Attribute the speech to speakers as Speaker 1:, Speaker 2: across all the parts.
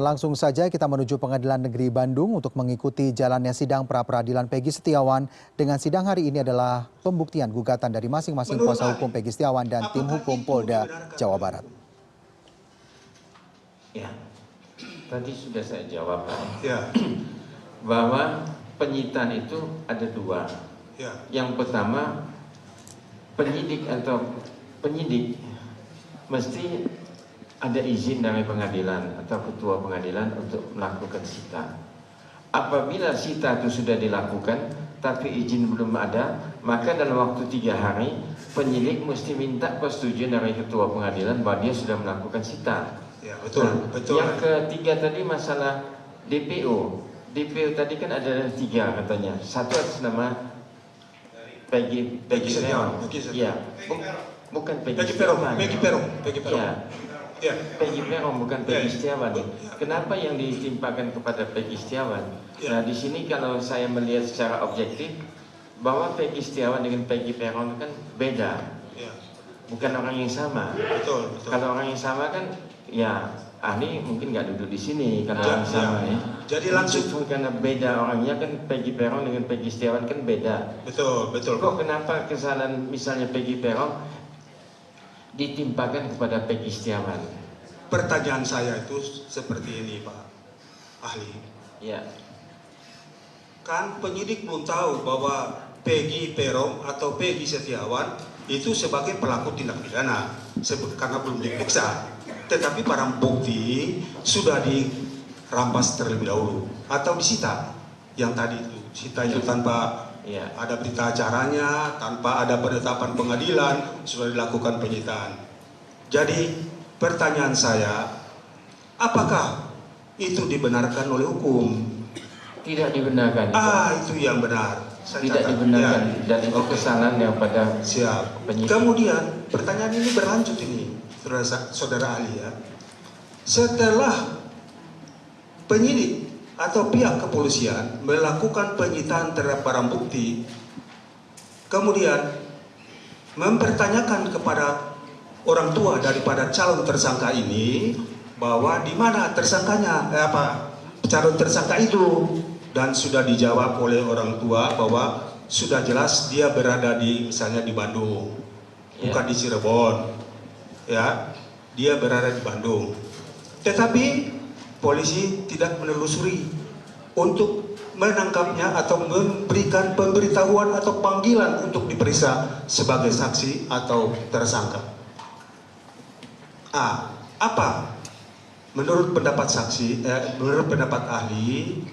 Speaker 1: Langsung saja kita menuju Pengadilan Negeri Bandung untuk mengikuti jalannya sidang pra-peradilan Peggy Setiawan. Dengan sidang hari ini adalah pembuktian gugatan dari masing-masing kuasa hukum Peggy Setiawan dan tim hukum Polda Jawa Barat.
Speaker 2: Ya, tadi sudah saya jawab bahwa penyitaan itu ada dua. Yang pertama, penyidik mesti ada izin dari pengadilan atau ketua pengadilan untuk melakukan sita. Apabila sita itu sudah dilakukan tapi izin belum ada, maka dalam waktu 3 hari penyidik mesti minta persetujuan dari ketua pengadilan bahwa dia sudah melakukan sita.
Speaker 3: Ya, betul, betul.
Speaker 2: Yang ketiga tadi masalah DPO. DPO tadi kan ada 3 katanya. Satu atas nama Peggy Setiawan. Ya, bukan Peggy Setiawan.
Speaker 3: Peggy Peron.
Speaker 2: Ya. Peggy Peron bukan Peggy Setiawan. Kenapa yang ditimpakan kepada Peggy Setiawan? Nah, di sini kalau saya melihat secara objektif bahwa Peggy Setiawan dengan Peggy Peron kan beda. Bukan orang yang sama.
Speaker 3: Betul.
Speaker 2: Kalau orang yang sama kan ya ahli mungkin nggak duduk di sini karena orang sama ya.
Speaker 3: Jadi langsung
Speaker 2: karena beda orangnya kan Peggy Peron dengan Peggy Setiawan kan beda.
Speaker 3: Betul.
Speaker 2: Kok kenapa kesalahan misalnya Peggy Peron ditimpakan kepada Peggy Setiawan?
Speaker 3: Pertanyaan saya itu seperti ini, Pak Ahli.
Speaker 2: Ya.
Speaker 3: Kan penyidik belum tahu bahwa Peggy Peron atau Peggy Setiawan itu sebagai pelaku tindak pidana karena belum diperiksa. Tetapi barang bukti sudah dirampas terlebih dahulu atau disita. Yang tadi itu sita itu tanpa ada berita acaranya, tanpa ada penetapan pengadilan, sudah dilakukan penyitaan. Jadi pertanyaan saya, apakah itu dibenarkan oleh hukum?
Speaker 2: Tidak dibenarkan.
Speaker 3: Itu yang benar.
Speaker 2: Tidak dibenarkan dan itu kesalahan yang pada penyidik.
Speaker 3: Kemudian pertanyaan ini berlanjut ini, saudara ahli ya. Setelah penyidik atau pihak kepolisian melakukan penyitaan terhadap barang bukti, kemudian mempertanyakan kepada orang tua daripada calon tersangka ini bahwa di mana tersangkanya, calon tersangka itu, dan sudah dijawab oleh orang tua bahwa sudah jelas dia berada misalnya di Bandung, bukan di Cirebon, ya, dia berada di Bandung. Tetapi polisi tidak menelusuri untuk menangkapnya atau memberikan pemberitahuan atau panggilan untuk diperiksa sebagai saksi atau tersangka. Apa menurut pendapat saksi, menurut pendapat ahli,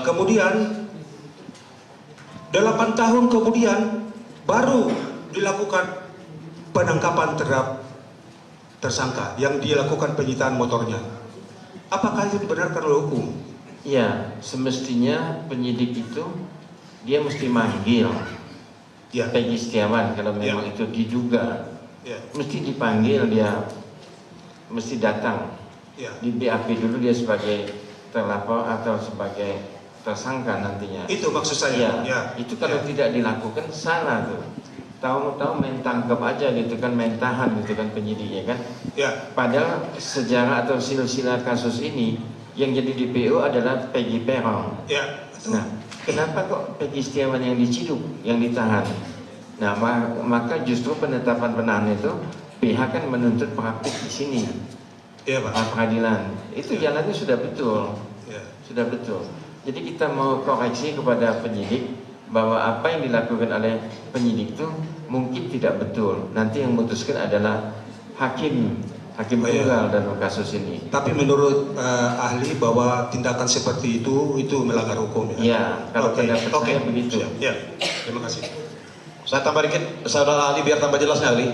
Speaker 3: kemudian 8 tahun kemudian baru dilakukan penangkapan terhadap tersangka yang dilakukan penyitaan motornya. Apakah itu dibenarkan oleh hukum?
Speaker 2: Ya, semestinya penyidik itu dia mesti manggil Peggy Setiawan kalau memang itu diduga. Mesti dipanggil, dia mesti datang. Di BAP dulu dia sebagai terlapor atau sebagai tersangka nantinya.
Speaker 3: Itu maksud saya.
Speaker 2: Itu kalau tidak dilakukan salah tuh. Tahu-tahu main tangkap aja gitu kan, main tahan gitu kan penyidiknya kan. Padahal sejarah atau silsilah kasus ini yang jadi DPO adalah Peggy Peron. Nah, kenapa kok Peggy Setiawan yang diciduk, yang ditahan? Nah, maka justru penetapan penahanan itu pihak kan menuntut praktik di sini. Peradilan. Itu jalannya sudah betul. Sudah betul. Jadi kita mau koreksi kepada penyidik bahwa apa yang dilakukan oleh penyidik itu mungkin tidak betul. Nanti yang memutuskan adalah hakim tunggal dalam kasus ini.
Speaker 3: Tapi menurut ahli bahwa tindakan seperti itu melanggar hukum ya?
Speaker 2: Iya, kalau pendapat saya begitu.
Speaker 3: Terima kasih.
Speaker 4: Saya tambah dikit, saudara ahli, biar tambah jelasnya ahli.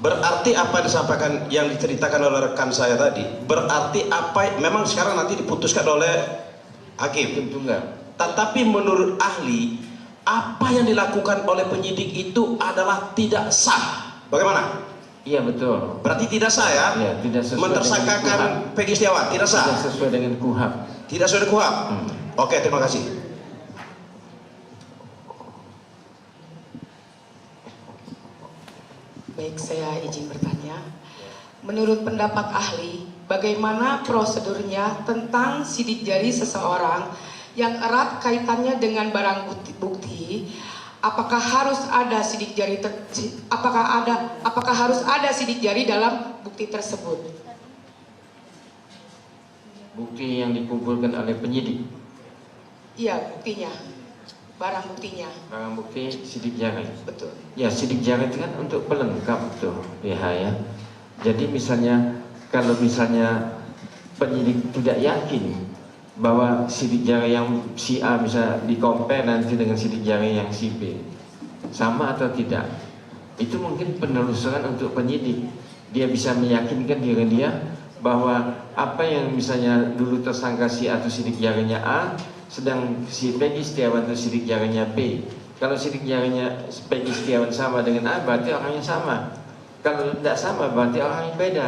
Speaker 4: Berarti apa yang disampaikan, yang diceritakan oleh rekan saya tadi, berarti apa memang sekarang nanti diputuskan oleh hakim
Speaker 2: tunggal.
Speaker 4: Tetapi menurut ahli, apa yang dilakukan oleh penyidik itu adalah tidak sah. Bagaimana?
Speaker 2: Iya, betul.
Speaker 4: Berarti tidak sah ya?
Speaker 2: Iya, tidak sesuai
Speaker 4: mentersangkakan Peggy Setiawan, tidak sah?
Speaker 2: Tidak sesuai dengan KUHAP.
Speaker 4: Tidak sesuai dengan KUHAP? Oke, terima kasih.
Speaker 5: Baik, saya izin bertanya. Menurut pendapat ahli, bagaimana prosedurnya tentang sidik jari seseorang yang erat kaitannya dengan barang bukti. Apakah harus ada sidik jari apakah harus ada sidik jari dalam bukti tersebut?
Speaker 2: Bukti yang dikumpulkan oleh penyidik.
Speaker 5: Iya, buktinya. Barang buktinya.
Speaker 2: Barang bukti sidik jari.
Speaker 5: Betul.
Speaker 2: Ya, sidik jari itu kan untuk pelengkap tuh, PH ya. Jadi misalnya kalau misalnya penyidik tidak yakin bahwa sidik jari yang si A bisa di-compare nanti dengan sidik jari yang si B, sama atau tidak, itu mungkin penelusuran untuk penyidik. Dia bisa meyakinkan diri dia bahwa apa yang misalnya dulu tersangka si A atau sidik jarinya A, sedang si Peggy Setiawan itu sidik jarinya B. Kalau sidik jarinya Peggy Setiawan sama dengan A, berarti orangnya sama. Kalau tidak sama, berarti orang yang beda.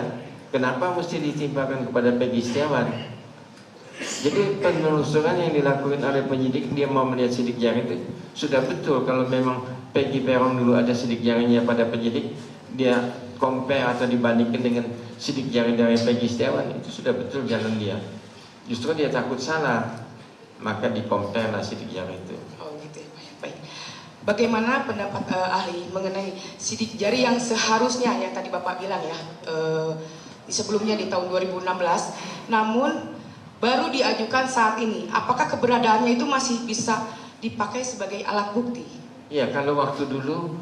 Speaker 2: Kenapa mesti ditimpakan kepada Peggy Setiawan? Jadi penelusuran yang dilakukan oleh penyidik, dia mau melihat sidik jari itu sudah betul. Kalau memang Peggy Peron dulu ada sidik jarinya pada penyidik, dia compare atau dibandingkan dengan sidik jari dari Peggy Setiawan, itu sudah betul jalan dia. Justru dia takut salah, maka di-compare lah sidik jari itu.
Speaker 5: Oh gitu ya, baik. Bagaimana pendapat ahli mengenai sidik jari yang seharusnya yang tadi Bapak bilang ya, sebelumnya di tahun 2016, namun baru diajukan saat ini. Apakah keberadaannya itu masih bisa dipakai sebagai alat bukti?
Speaker 2: Ya, kalau waktu dulu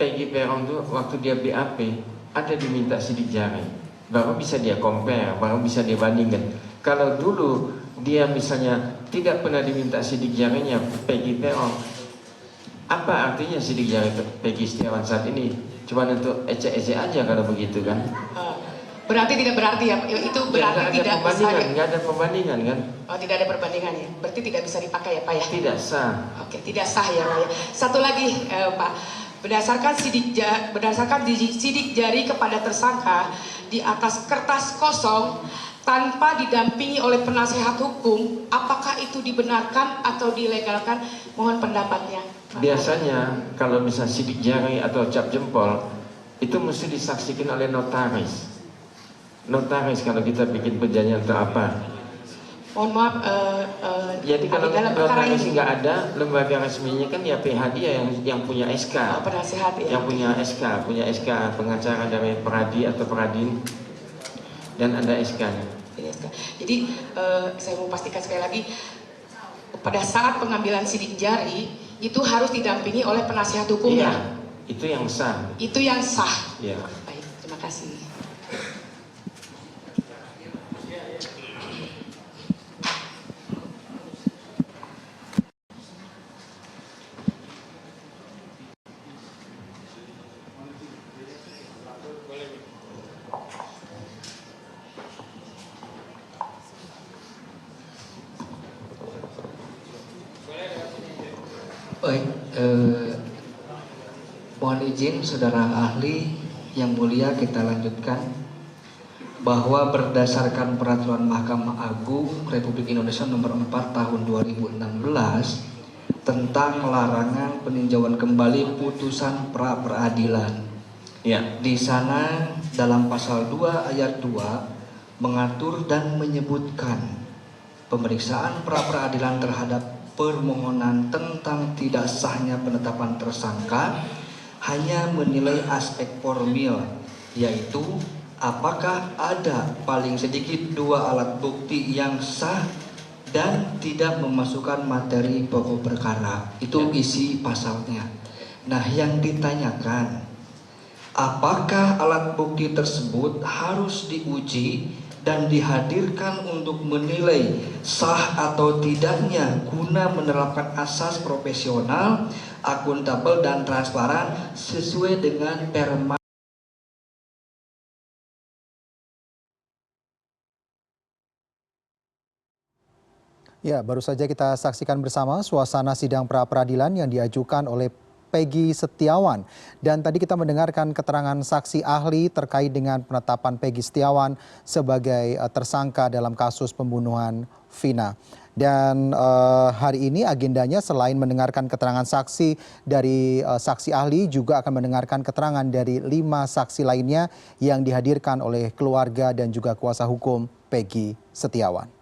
Speaker 2: Peggy Peron itu waktu dia BAP ada diminta sidik jari, baru bisa dia compare, baru bisa dia bandingkan. Kalau dulu dia misalnya tidak pernah diminta sidik jarinya Peggy Peron, apa artinya sidik jari Peggy Setiawan saat ini? Cuma untuk ecek-ecek aja kalau begitu kan?
Speaker 5: Berarti tidak berarti ya, itu berarti
Speaker 2: tidak
Speaker 5: bisa.
Speaker 2: Nggak ada perbandingan kan?
Speaker 5: Oh, tidak ada perbandingan ya, berarti tidak bisa dipakai ya Pak ya?
Speaker 2: Tidak sah.
Speaker 5: Oke, tidak sah ya Pak ya. Satu lagi Pak, berdasarkan sidik jari kepada tersangka di atas kertas kosong tanpa didampingi oleh penasehat hukum, apakah itu dibenarkan atau dilegalkan? Mohon pendapatnya.
Speaker 2: Biasanya kalau misalnya sidik jari atau cap jempol itu mesti disaksikan oleh notaris. Notaris kalau kita bikin perjanjian atau apa.
Speaker 5: Mohon maaf.
Speaker 2: Jadi kalau
Speaker 5: dalam perkara
Speaker 2: notaris
Speaker 5: ini
Speaker 2: nggak ada, lembaga resminya kan ya PH dia yang punya SK.
Speaker 5: penasehat ya.
Speaker 2: Yang punya SK pengacara dari Peradi atau Peradin, dan ada SK-nya.
Speaker 5: Jadi saya mau pastikan sekali lagi, pada saat pengambilan sidik jari itu harus didampingi oleh penasihat hukumnya.
Speaker 2: Iya, itu yang sah.
Speaker 5: Itu yang sah.
Speaker 2: Iya.
Speaker 5: Baik, terima kasih.
Speaker 6: Baik, mohon izin saudara ahli yang mulia, kita lanjutkan bahwa berdasarkan peraturan Mahkamah Agung Republik Indonesia nomor 4 tahun 2016 tentang larangan peninjauan kembali putusan pra peradilan.
Speaker 2: Ya.
Speaker 6: Di sana dalam pasal 2 ayat 2 mengatur dan menyebutkan pemeriksaan pra peradilan terhadap permohonan tentang tidak sahnya penetapan tersangka hanya menilai aspek formil, yaitu apakah ada paling sedikit 2 alat bukti yang sah dan tidak memasukkan materi pokok perkara. Itu isi pasalnya. Nah, yang ditanyakan, apakah alat bukti tersebut harus diuji dan dihadirkan untuk menilai sah atau tidaknya guna menerapkan asas profesional, akuntabel dan transparan sesuai dengan Perma.
Speaker 1: Ya, baru saja kita saksikan bersama suasana sidang pra peradilan yang diajukan oleh Peggy Setiawan. Dan tadi kita mendengarkan keterangan saksi ahli terkait dengan penetapan Peggy Setiawan sebagai tersangka dalam kasus pembunuhan Vina. Dan hari ini agendanya selain mendengarkan keterangan saksi dari saksi ahli, juga akan mendengarkan keterangan dari 5 saksi lainnya yang dihadirkan oleh keluarga dan juga kuasa hukum Peggy Setiawan.